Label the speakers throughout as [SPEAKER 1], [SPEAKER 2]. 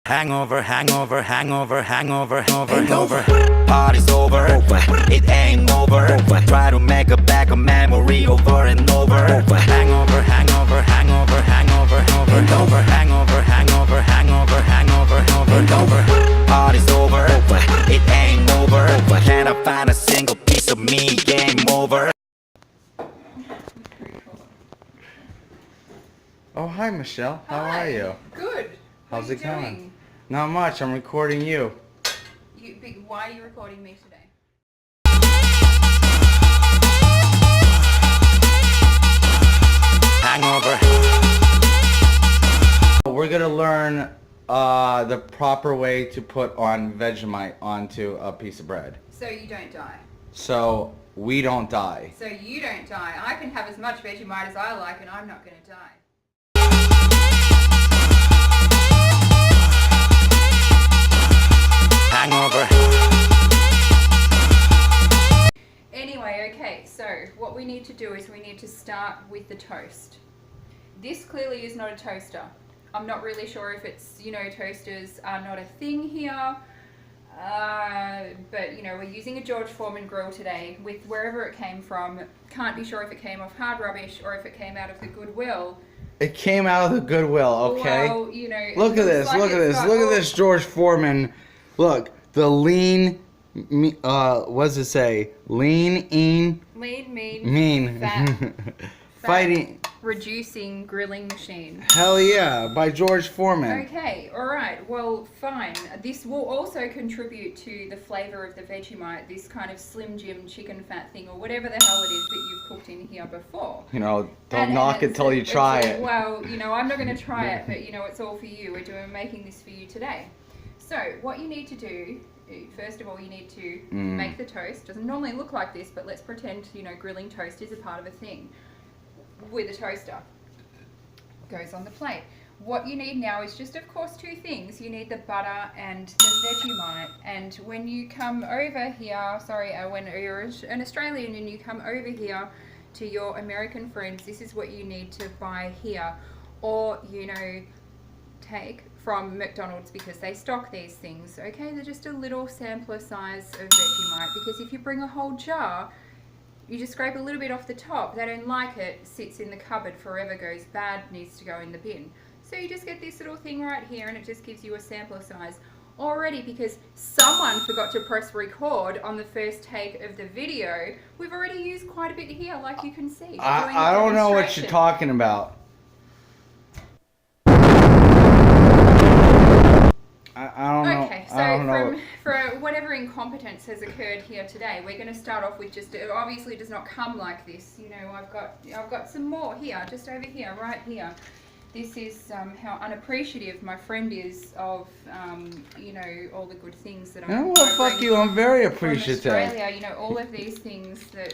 [SPEAKER 1] Hangover, hangover, hangover, hangover, hangover. Party's over, it ain't over. Try to make a back a memory over and over. Hangover, hangover, hangover, hangover, hangover, hangover, hangover, hangover, hangover, hangover. Party's over, it ain't over. Can I find a single piece of me? Game over.
[SPEAKER 2] Oh, hi, Michelle. How are you?
[SPEAKER 3] Good.
[SPEAKER 2] How's it
[SPEAKER 3] doing?
[SPEAKER 2] going? Not much. I'm recording you.
[SPEAKER 3] Why are you recording me today?
[SPEAKER 1] Hangover.
[SPEAKER 2] We're gonna learn the proper way to put on Vegemite onto a piece of bread.
[SPEAKER 3] So you don't die.
[SPEAKER 2] So we don't die.
[SPEAKER 3] So you don't die. I can have as much Vegemite as I like and I'm not going to die.
[SPEAKER 1] Hangover.
[SPEAKER 3] Anyway, okay, so what we need to do is we need to start with the toast. This clearly is not a toaster. I'm not really sure if it's, toasters are not a thing here. But, we're using a George Foreman grill today with wherever it came from. Can't be sure if it came off Hard Rubbish or if it came out of the Goodwill.
[SPEAKER 2] It came out of the Goodwill, okay?
[SPEAKER 3] Well,
[SPEAKER 2] look at this, look at this, look at this George Foreman. Look, the lean, what does it say? Lean, mean,
[SPEAKER 3] fat,
[SPEAKER 2] fighting,
[SPEAKER 3] reducing grilling machine.
[SPEAKER 2] Hell yeah, by George Foreman.
[SPEAKER 3] Okay, alright, well, fine. This will also contribute to the flavour of the Vegemite, this kind of Slim Jim chicken fat thing, or whatever the hell it is that you've cooked in here before.
[SPEAKER 2] Don't knock it till you try it.
[SPEAKER 3] Well, I'm not going to try it, but it's all for you. We're making this for you today. So, what you need to do, first of all, you need to make the toast. Doesn't normally look like this, but let's pretend, grilling toast is a part of a thing. With a toaster. Goes on the plate. What you need now is just, of course, two things. You need the butter and the Vegemite. And when you come over here, when you're an Australian and you come over here to your American friends, this is what you need to buy here. Or, take from McDonald's because they stock these things. Okay, they're just a little sampler size of Vegemite because if you bring a whole jar, you just scrape a little bit off the top. They don't like it, sits in the cupboard forever, goes bad, needs to go in the bin. So you just get this little thing right here and it just gives you a sampler size already because someone forgot to press record on the first take of the video. We've already used quite a bit here, like you can see.
[SPEAKER 2] I don't know what you're talking about. I don't know.
[SPEAKER 3] Okay, so for whatever incompetence has occurred here today, we're going to start off with just, it obviously does not come like this. I've got some more here, just over here, right here. This is how unappreciative my friend is of, all the good things that
[SPEAKER 2] fuck you, I'm very appreciative.
[SPEAKER 3] Australia, all of these things that,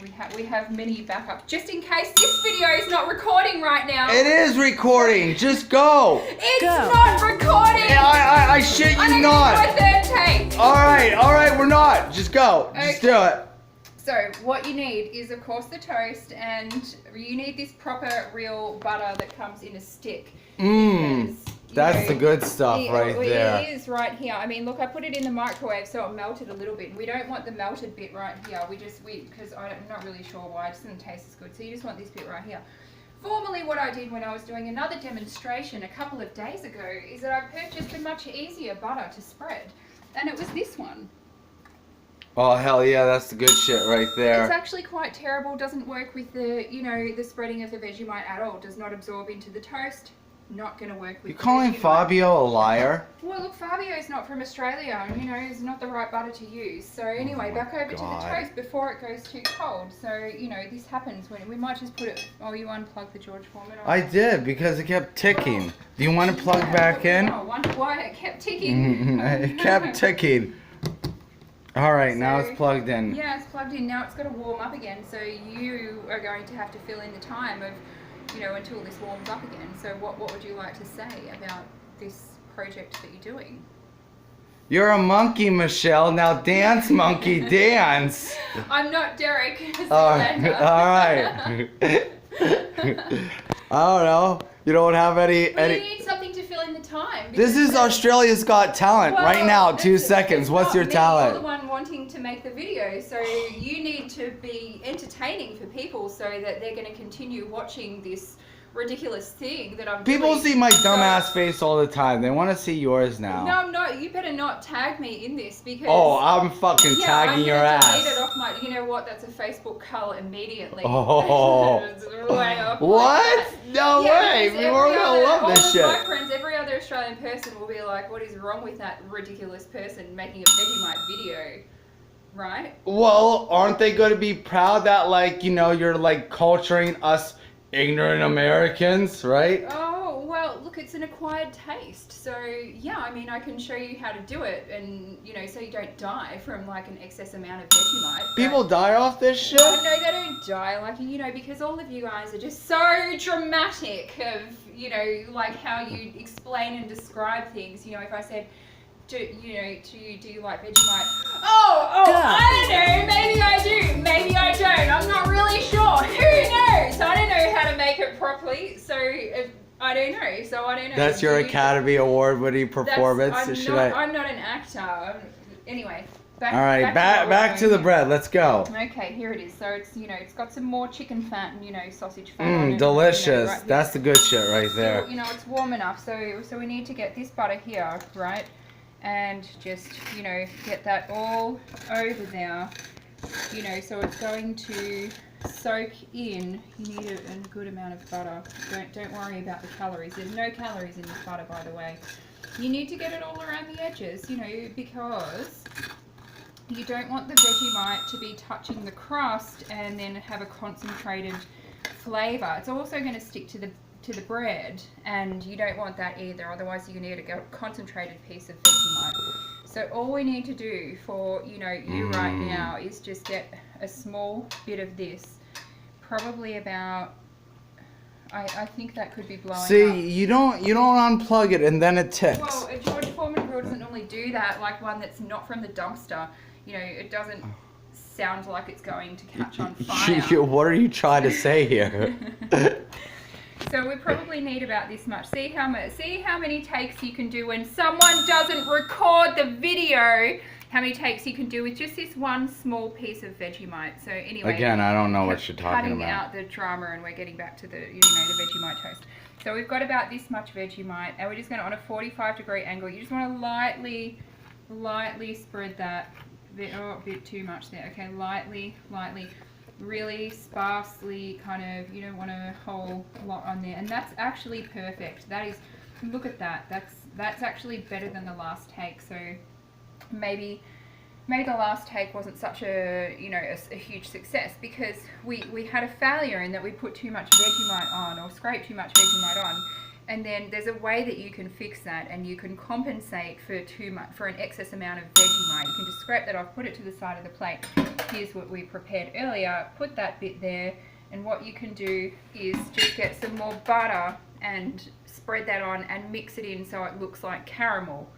[SPEAKER 3] we have many backups. Just in case this video is not recording right now.
[SPEAKER 2] It is recording, just go.
[SPEAKER 3] It's not recording.
[SPEAKER 2] I shit you not.
[SPEAKER 3] I'm gonna do a third take.
[SPEAKER 2] Alright, we're not. Just go.
[SPEAKER 3] Okay.
[SPEAKER 2] Just do it.
[SPEAKER 3] So what you need is, of course, the toast, and you need this proper real butter that comes in a stick.
[SPEAKER 2] That's the good stuff right there.
[SPEAKER 3] It is right here. I mean, look, I put it in the microwave so it melted a little bit. We don't want the melted bit right here. Because I'm not really sure why. It doesn't taste as good. So you just want this bit right here. Formerly, what I did when I was doing another demonstration a couple of days ago is that I purchased a much easier butter to spread, and it was this one.
[SPEAKER 2] Oh, hell yeah, that's the good shit right there.
[SPEAKER 3] It's actually quite terrible, doesn't work with the, the spreading of the Vegemite at all, does not absorb into the toast, not going to work with
[SPEAKER 2] You calling Fabio a liar?
[SPEAKER 3] Well, look, Fabio's not from Australia, and, it's not the right butter to use. So anyway, back over to the toast before it goes too cold. So, this happens when, we might just put it, you unplugged the George Foreman.
[SPEAKER 2] I did, because it kept ticking. Do you want to plug back in?
[SPEAKER 3] I wonder why it kept ticking.
[SPEAKER 2] It kept ticking. Alright, now it's plugged in.
[SPEAKER 3] Yeah, it's plugged in. Now it's got to warm up again. So you are going to have to fill in the time of, until this warms up again. So what would you like to say about this project that you're doing?
[SPEAKER 2] You're a monkey, Michelle. Now dance, monkey, dance.
[SPEAKER 3] I'm not Derek.
[SPEAKER 2] Alright. I don't know. You don't have any...
[SPEAKER 3] You need something to fill in the time.
[SPEAKER 2] This is Australia's Got Talent right now. 2 seconds. What's your talent?
[SPEAKER 3] You're the one wanting to make the video, so you need to be entertaining for people so that they're going to continue watching this ridiculous thing that I'm
[SPEAKER 2] People
[SPEAKER 3] doing.
[SPEAKER 2] see my dumbass face all the time. They want to see yours now.
[SPEAKER 3] No, I'm not. You better not tag me in this because.
[SPEAKER 2] Oh, I'm fucking tagging your ass.
[SPEAKER 3] Delete it off my. You know what? That's a Facebook cull immediately.
[SPEAKER 2] Oh.
[SPEAKER 3] It's way off
[SPEAKER 2] What? No way.
[SPEAKER 3] because
[SPEAKER 2] We're gonna love this
[SPEAKER 3] all
[SPEAKER 2] shit.
[SPEAKER 3] of my friends, every other Australian person will be like, "What is wrong with that ridiculous person making a Vegemite video?" Right?
[SPEAKER 2] Well, aren't they going to be proud that, like, you know, you're like culturing us ignorant Americans, right?
[SPEAKER 3] Oh, well, look, it's an acquired taste. So, yeah, I mean, I can show you how to do it and, you know, so you don't die from, like, an excess amount of Vegemite.
[SPEAKER 2] People die off this shit?
[SPEAKER 3] Oh, no, they don't die. Like, you know, because all of you guys are just so dramatic of, you know, like how you explain and describe things. You know, if I said, do you like Vegemite? Oh, I don't know. Maybe I do. Maybe I don't. I'm not really sure. Who knows? I don't know how to make it properly. So I don't know. So I don't know.
[SPEAKER 2] That's your Academy Award-winning performance.
[SPEAKER 3] I'm not an actor. Anyway.
[SPEAKER 2] All right, back to the bread. Let's go.
[SPEAKER 3] Okay, here it is. So it's, you know, it's got some more chicken fat and, you know, sausage fat on it.
[SPEAKER 2] Delicious.
[SPEAKER 3] You know, right,
[SPEAKER 2] that's the good shit right there.
[SPEAKER 3] Still, you know, it's warm enough. So we need to get this butter here, right? And just, you know, get that all over there, you know, so it's going to soak in. You need a good amount of butter. Don't worry about the calories. There's no calories in this butter, by the way. You need to get it all around the edges, you know, because you don't want the Vegemite to be touching the crust and then have a concentrated flavor. It's also going to stick to the bread, and you don't want that either, otherwise you're going to get a concentrated piece of Vegemite. So all we need to do for, you know, you right now is just get a small bit of this, probably about, I think that could be blowing up.
[SPEAKER 2] See, you don't unplug it and then it ticks.
[SPEAKER 3] Well, a George Foreman grill doesn't normally do that, like one that's not from the dumpster. You know, it doesn't sound like it's going to catch on fire.
[SPEAKER 2] What are you trying to say here?
[SPEAKER 3] So we probably need about this much. See how many takes you can do when someone doesn't record the video. How many takes you can do with just this one small piece of Vegemite. So anyway.
[SPEAKER 2] Again, I don't know what you're talking about.
[SPEAKER 3] Cutting out the drama, and we're getting back to the, you know, the Vegemite toast. So we've got about this much Vegemite, and we're just going to, on a 45-degree angle, you just want to lightly spread that. Oh, a bit too much there. Okay, lightly. Really sparsely, kind of, you don't want a whole lot on there, and that's actually perfect. That is, look at that, that's actually better than the last take. So maybe the last take wasn't such a, you know, a huge success because we had a failure in that we put too much Vegemite on, or scraped too much Vegemite on. And then there's a way that you can fix that, and you can compensate for an excess amount of Vegemite. You can just scrape that off, put it to the side of the plate. Here's what we prepared earlier. Put that bit there, and what you can do is just get some more butter and spread that on and mix it in so it looks like caramel.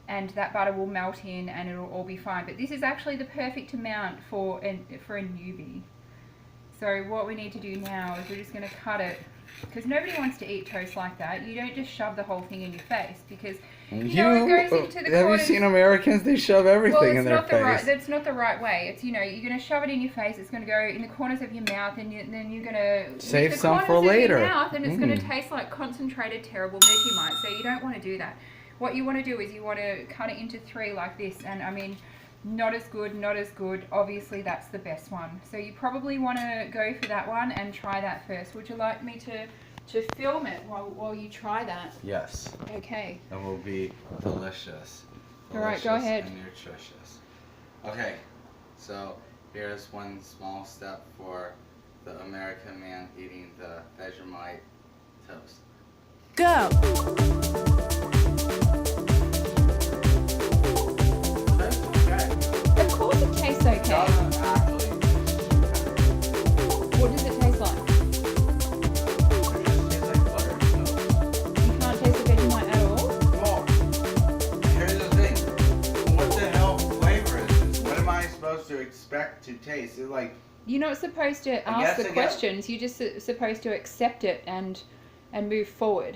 [SPEAKER 3] And that butter will melt in, and it'll all be fine. But this is actually the perfect amount for a newbie. So what we need to do now is we're just going to cut it, because nobody wants to eat toast like that. You don't just shove the whole thing in your face, because you know, it goes into the
[SPEAKER 2] have
[SPEAKER 3] corners.
[SPEAKER 2] you seen Americans? They shove everything in their face.
[SPEAKER 3] That's not the right way. It's, you know, you're going to shove it in your face. It's going to go in the corners of your mouth, and then you're going to
[SPEAKER 2] save some for later.
[SPEAKER 3] Your mouth, and it's going to taste like concentrated, terrible Vegemite. So you don't want to do that. What you want to do is you want to cut it into 3 like this, and I mean, not as good. Obviously, that's the best one. So you probably want to go for that one and try that first. Would you like me to film it while you try that?
[SPEAKER 2] Yes.
[SPEAKER 3] Okay.
[SPEAKER 2] It will be delicious.
[SPEAKER 3] All right, go ahead.
[SPEAKER 2] And nutritious. Okay, so here's one small step for the American man eating the Vegemite toast.
[SPEAKER 4] Go!
[SPEAKER 3] Of course it tastes okay. What does it taste like? You can't taste the Vegemite at all?
[SPEAKER 2] Well, here's the thing. What the hell flavor is this? What am I supposed to expect to taste? It's like,
[SPEAKER 3] You're not supposed to ask the questions. You're just supposed to accept it and move forward.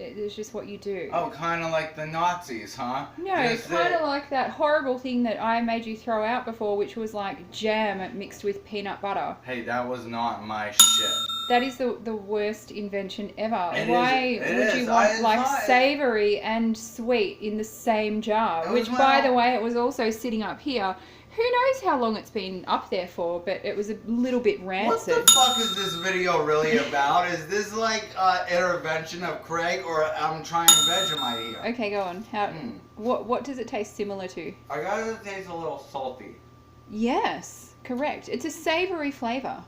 [SPEAKER 3] It's just what you do.
[SPEAKER 2] Oh, kind of like the Nazis, huh?
[SPEAKER 3] No, kind of like that horrible thing that I made you throw out before, which was like jam mixed with peanut butter.
[SPEAKER 2] Hey, that was not my shit.
[SPEAKER 3] That is the worst invention ever.
[SPEAKER 2] It
[SPEAKER 3] Why would you want like savoury and sweet in the same jar? Which, by the way, it was also sitting up here. Who knows how long it's been up there for, but it was a little bit rancid.
[SPEAKER 2] What the fuck is this video really about? Is this like intervention of Craig, or I'm trying Vegemite here?
[SPEAKER 3] Okay, go on. What does it taste similar to?
[SPEAKER 2] I got it taste a little salty.
[SPEAKER 3] Yes, correct. It's a savoury flavour.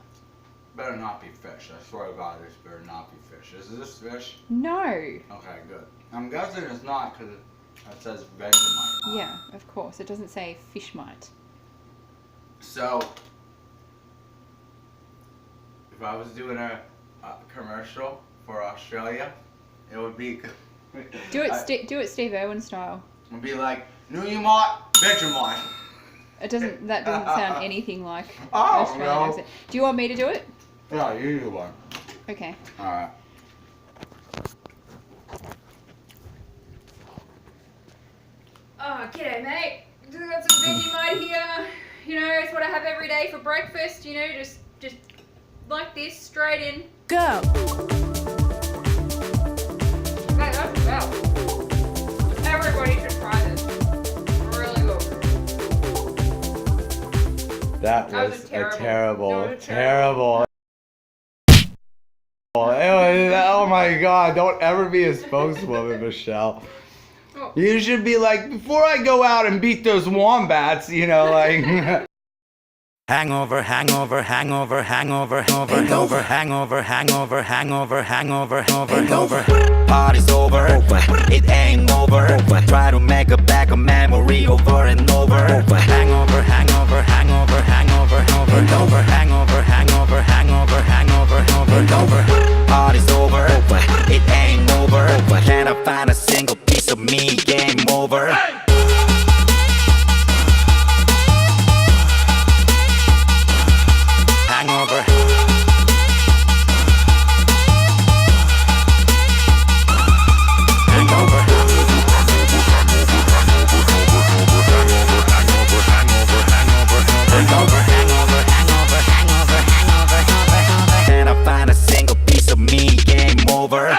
[SPEAKER 2] Better not be fish. I swear to God, this better not be fish. Is this fish?
[SPEAKER 3] No.
[SPEAKER 2] Okay, good. I'm guessing it's not because it says Vegemite.
[SPEAKER 3] Yeah, of course. It doesn't say fishmite.
[SPEAKER 2] So, if I was doing a commercial for Australia, it would be...
[SPEAKER 3] Do it Steve Irwin style.
[SPEAKER 2] It would be like, Newmont, Vegemite.
[SPEAKER 3] That doesn't sound anything like
[SPEAKER 2] Oh,
[SPEAKER 3] Australian
[SPEAKER 2] no.
[SPEAKER 3] accent. Do you want me to do it?
[SPEAKER 2] No, you do one.
[SPEAKER 3] Okay.
[SPEAKER 2] Alright.
[SPEAKER 3] Oh, g'day, mate. Just got some Vegemite here. You know, it's what I have every day for breakfast. You know, just like this, straight in.
[SPEAKER 4] Go.
[SPEAKER 3] Mate, that's well. Everybody should try this. Really good.
[SPEAKER 2] That
[SPEAKER 3] was a
[SPEAKER 2] terrible. Oh my God, don't ever be a spokeswoman, Michelle. You should be like, before I go out and beat those wombats, you know, like...
[SPEAKER 1] Hangover, hangover, hangover, hangover, hangover, hangover, hangover, hangover, hangover, hangover. Party's over, it ain't over. Try to make a back a memory over and over. Hangover, hangover, hangover, hangover, hangover, hangover, hangover, hangover, hangover, hangover. Party's over, it ain't over. Can I find a single piece of me? Game over. Hangover. Hangover. Can I find a single piece of me? Game over.